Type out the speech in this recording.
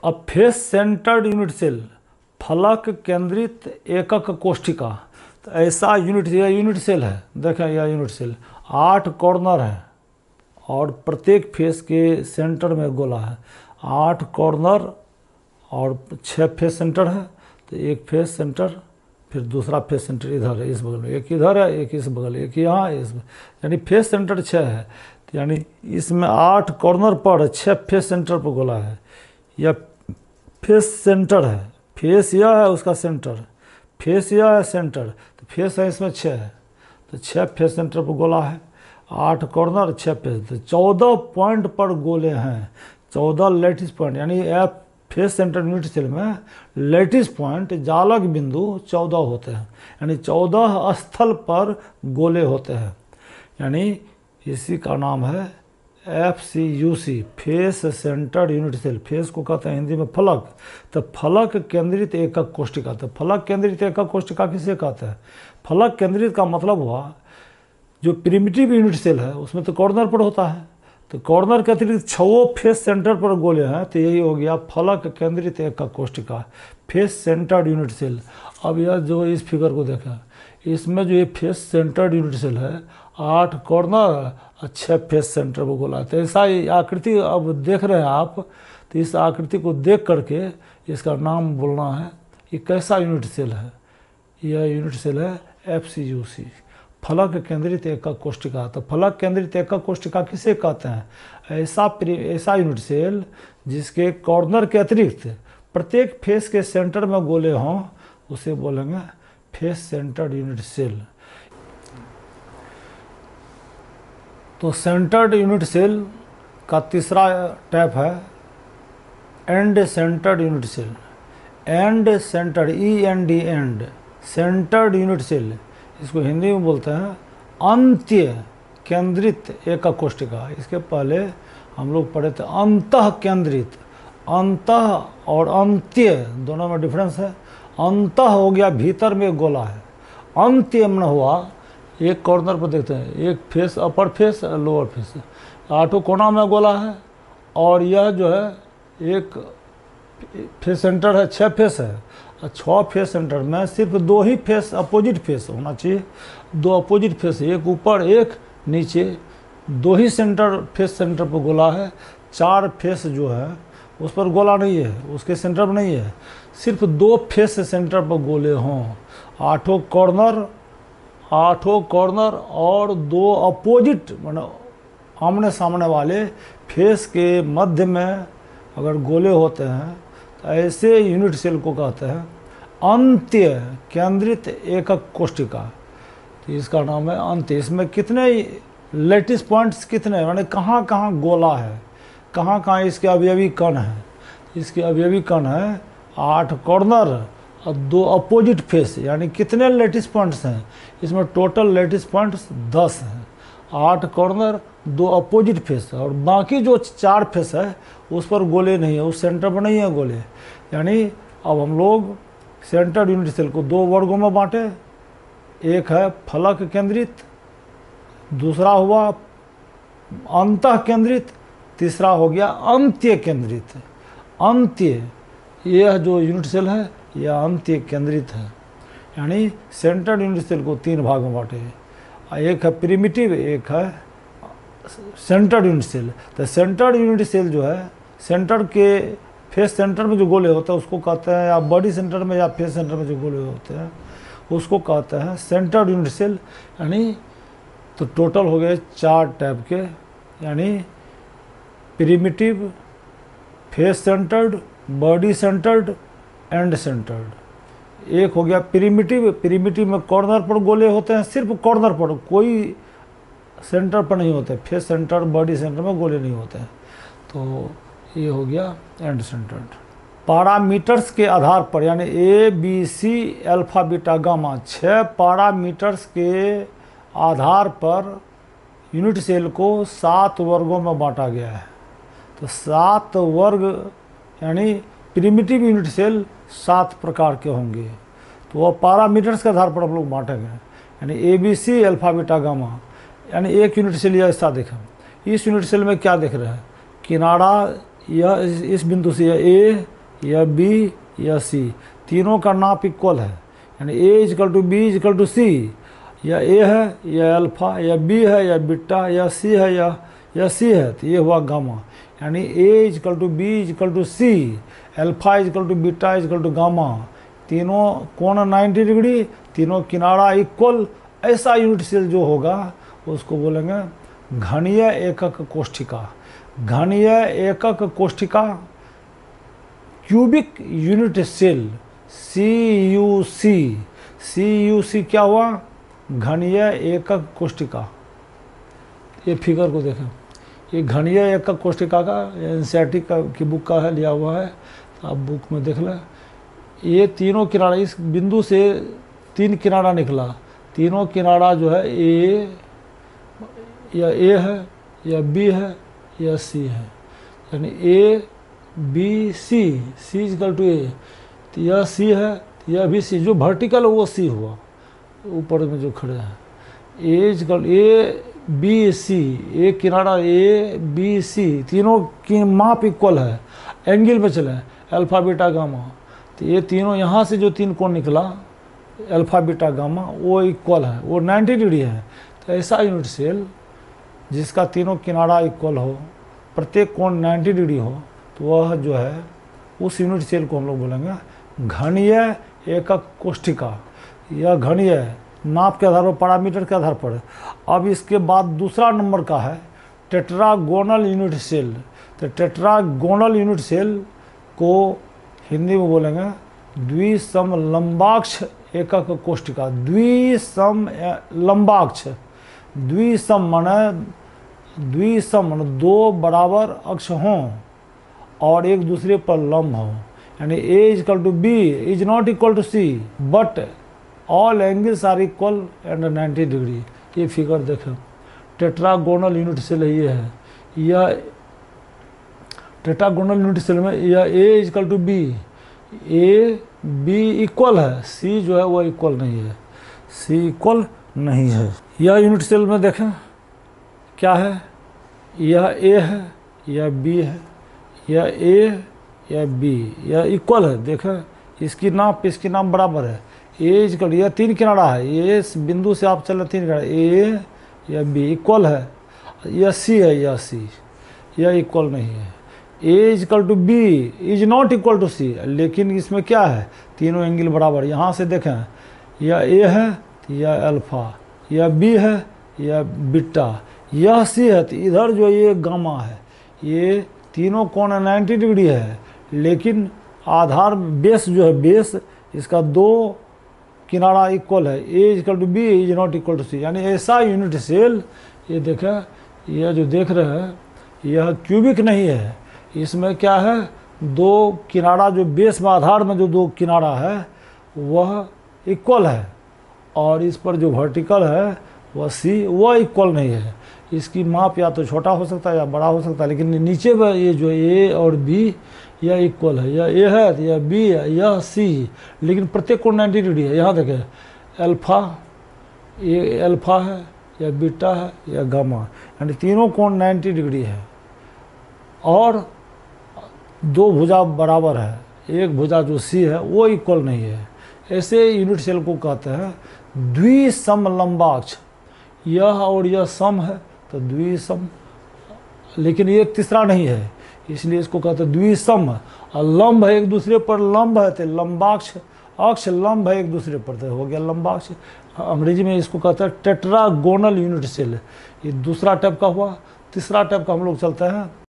अब face centred unit cell, फलक केंद्रित एकक कोशिका। तो ऐसा यूनिट सेल है, देखें यह यूनिट सेल 8 कॉर्नर है और प्रत्येक फेस के सेंटर में गोला है। 8 कॉर्नर और 6 फेस सेंटर है। तो एक फेस सेंटर, फिर दूसरा फेस सेंटर इधर है, इस बगल में, एक इधर है, एक इस बगल, एक यहाँ, यानी फेस सेंटर 6 है। तो यानी इसमें 8 कॉर्नर पर 6 फेस सेंटर पर गोला है। यह फेस सेंटर है, फेस यह है उसका सेंटर, फेस यह है सेंटर, तो फेस है इसमें 6 है। तो 6 फेस सेंटर पर गोला है, 8 कॉर्नर 6 फेस, तो 14 पॉइंट पर गोले हैं, 14 लैटिस पॉइंट। यानी फेस सेंटर यूनिट सेल में लैटिस पॉइंट जालक बिंदु 14 होते हैं, यानी 14 स्थल पर गोले होते हैं। यानी इसी का नाम है FCUC, face centred unit cell. Face को कहते हैं हिंदी में फलक। तो फलक केंद्रित एकक कोशिका। तो फलक केंद्रित एकक कोशिका किसे कहते हैं? फलक केंद्रित का मतलब हुआ जो प्रिमिटिव यूनिट सेल है उसमें तो कॉर्नर पर होता है, तो कॉर्नर के अतिरिक्त 6 फेस सेंटर पर गोले हैं, तो यही हो गया फलक केंद्रित एकक कोशिका, फेस सेंटर्ड यूनिट सेल। अब यह जो इस फिगर को देखा, इसमें जो ये फेस सेंटर्ड यूनिट सेल है 8 कॉर्नर 6 फेस सेंटर पर गोला। तो ऐसा आकृति अब देख रहे हैं आप, तो इस आकृति को देख करके इसका नाम बोलना है कि कैसा यूनिट सेल है। यह यूनिट सेल है FCUC, फलक केंद्रित एकक कोशिका। तो फलक केंद्रित एकक कोशिका किसे कहते हैं? ऐसा यूनिट सेल जिसके कॉर्नर के अतिरिक्त प्रत्येक फेस के सेंटर में गोले हों, उसे बोलेंगे फेस सेंटर्ड यूनिट सेल। तो सेंटर्ड यूनिट सेल का तीसरा टाइप है end centred unit cell. End centred, END, end centred unit cell, इसको हिंदी में बोलते हैं अंत्य केंद्रित एकक कोशिका। इसके पहले हम लोग पढ़े थे अंतः केंद्रित। अंतः और अंत्य दोनों में डिफरेंस है। अंतः हो गया भीतर में गोला है, अंत्य में हुआ एक कॉर्नर पर देखते हैं, एक फेस अपर फेस लोअर फेस, 8 कोना में गोला है। और यह जो है एक फेस सेंटर है, 6 फेस है, 6 फेस सेंटर में सिर्फ 2 ही फेस अपोजिट फेस होना चाहिए। 2 अपोजिट फेस, एक ऊपर एक नीचे, 2 ही फेस सेंटर पर गोला है। 4 फेस जो है उस पर गोला नहीं है, उसके सेंटर में नहीं है, सिर्फ 2 फेस सेंटर पर गोले हों। 8 कॉर्नर और 2 अपोजिट मतलब आमने सामने वाले फेस के मध्य में अगर गोले होते हैं, तो ऐसे यूनिट सेल को कहते हैं अंत्य केंद्रित एकक कोशिका। तो इसका नाम है अंत्य। इसमें कितने लैटिस पॉइंट्स कितने, माने कहाँ कहाँ गोला है, कहाँ कहाँ इसके अवयवी कण है। इसके अवयवी कण है 8 कॉर्नर और 2 अपोजिट फेस, यानी कितने लैटिस पॉइंट्स हैं इसमें? टोटल लैटिस पॉइंट्स 10 हैं। 8 कॉर्नर 2 अपोजिट फेस, और बाकी जो 4 फेस है उस पर गोले नहीं है, उस सेंटर पर नहीं है गोले। यानी अब हम लोग सेंटर्ड यूनिट सेल को 2 वर्गों में बांटे। एक है फलक केंद्रित, दूसरा हुआ अंतः केंद्रित, तीसरा हो गया अंत्य केंद्रित। अंत्य, यह जो यूनिट सेल है यह अंत्य केंद्रित है। यानी सेंटर्ड यूनिट सेल को 3 भाग में बांटे, एक है प्रिमिटिव, एक है सेंटर्ड यूनिट सेल। तो सेंटर्ड यूनिट सेल जो है सेंटर के फेस सेंटर में जो गोले होते हैं उसको कहते हैं, या बॉडी सेंटर में या फेस सेंटर में जो गोले होते हैं उसको कहते हैं सेंटर्ड यूनिट सेल। यानी तो टोटल हो गए 4 टाइप के, यानी primitive, face centred, body centred, and centred. एक हो गया प्रिमिटिव। प्रिमिटिव में कॉर्नर पर गोले होते हैं, सिर्फ कॉर्नर पर, कोई सेंटर पर नहीं होते। फेस सेंटर, बॉडी सेंटर में गोले नहीं होते हैं। तो ये हो गया एंड सेंटर्ड। पैरामीटर्स के आधार पर, यानी ABC alpha beta gamma, 6 parameters के आधार पर यूनिट सेल को 7 वर्गों में बांटा गया है। तो 7 वर्ग, यानी प्रिमिटिव यूनिट सेल 7 प्रकार के होंगे। तो वह पैरामीटर्स के आधार पर हम लोग बांटेंगे, यानी ABC अल्फा बीटा गामा। यानी एक यूनिट सेल यह ऐसा देखा, इस यूनिट सेल में क्या देख रहे हैं? किनारा यह इस बिंदु से यह A या बी या सी, तीनों का नाप इक्वल है, यानी A is equal to B is equal to C, या ए है या अल्फा, या बी है या बीटा, या सी है या सी है, तो ये हुआ गामा। यानी A is equal to B is equal to C, alpha is equal to beta is equal to gamma, तीनों कोण 90 डिग्री, तीनों किनारा इक्वल, ऐसा यूनिट सेल जो होगा उसको बोलेंगे घनीय एकक कोष्ठिका। घनीय एकक कोष्ठिका cubic unit cell, CUC। CUC क्या हुआ? घनीय एकक कोष्ठिका। ये फिगर को देखें, ये घनीय एकक कोष्ठिका का एनसीईआरटी की बुक का है, लिया हुआ है, तो आप बुक में देख लें। ये तीनों किनारा, इस बिंदु से 3 किनारा निकला, तीनों किनारा जो है ए है या बी है या सी है, यानी A B C, C is equal to A, तो यह सी है, यह भी सी, जो वर्टिकल है वो सी हुआ, ऊपर में जो खड़े हैं। ए इजकल ए बी सी, ए किनारा ए बी सी, तीनों की माप इक्वल है, एंगल में चले अल्फा बीटा गामा, तो ये तीनों यहाँ से जो 3 कोण निकला अल्फा बीटा गामा वो इक्वल है, वो 90 डिग्री है। तो ऐसा यूनिट सेल जिसका तीनों किनारा इक्वल हो, प्रत्येक कोण 90 डिग्री हो, तो वह जो है उस यूनिट सेल को हम लोग बोलेंगे घनीय एकक कोष्ठिका। यह घनीय नाप के आधार पर, पैरामीटर के आधार पर। अब इसके बाद दूसरा नंबर का है टेट्रागोनल यूनिट सेल। तो टेट्रागोनल यूनिट सेल को हिंदी में बोलेंगे द्विसम लंबाक्ष एकक कोष्ठिका। द्विसम लंबाक्ष, द्विसम माने 2 बराबर अक्ष हों और एक दूसरे पर लंब हो, यानी A is equal to B is not equal to C but all angles are equal and 90 degree. ये फिगर देखें, टेट्रागोनल यूनिट सेल ये है, यह टेट्रागोनल यूनिट सेल में यह A is equal to B, A B equal है, सी जो है वो इक्वल नहीं है, सी इक्वल नहीं है। यह यूनिट सेल में देखें क्या है, यह ए है या बी है, या ए या बी, यह इक्वल है। देखें इसकी नाप बराबर है, ए इजकल, यह 3 किनारा है, ये इस बिंदु से आप चल रहे 3 किनारा, ए या बी इक्वल है, यह सी है या सी, यह इक्वल नहीं है। A is equal to B is not equal to C, लेकिन इसमें क्या है, तीनों एंगल बराबर। यहाँ से देखें यह ए है या अल्फा, यह बी है या बीटा, यह सी है, तो इधर जो ये गामा है, ये तीनों कोण 90 डिग्री है, लेकिन आधार बेस जो है, बेस इसका 2 किनारा इक्वल है, A is equal to B is not equal to C. यानी ऐसा यूनिट सेल, ये देखें, यह जो देख रहे हैं यह क्यूबिक नहीं है, इसमें क्या है, 2 किनारा जो बेस में, आधार में जो 2 किनारा है वह इक्वल है, और इस पर जो वर्टिकल है वह सी, वह इक्वल नहीं है। इसकी माप या तो छोटा हो सकता है या बड़ा हो सकता है, लेकिन नीचे में ये जो ए और बी यह इक्वल है, यह ए है तो यह बी है, यह सी, लेकिन प्रत्येक कोण 90 डिग्री है। यहाँ देखें अल्फा, ये अल्फा है या बीटा है या गामा, यानी तीनों कोण 90 डिग्री है, और 2 भुजा बराबर है, एक भुजा जो सी है वो इक्वल नहीं है। ऐसे यूनिट सेल को कहते हैं द्विसम लंबाक्ष। यह और यह सम है तो द्विसम, लेकिन ये तीसरा नहीं है, इसलिए इसको कहते हैं द्विसम। और लंब है, एक दूसरे पर लंब है तो लंबाक्ष, अक्ष लंब है एक दूसरे पर, तो हो गया लंबाक्ष। अंग्रेजी में इसको कहते हैं टेट्रागोनल यूनिट सेल। ये दूसरा टाइप का हुआ। तीसरा टाइप का हम लोग चलते हैं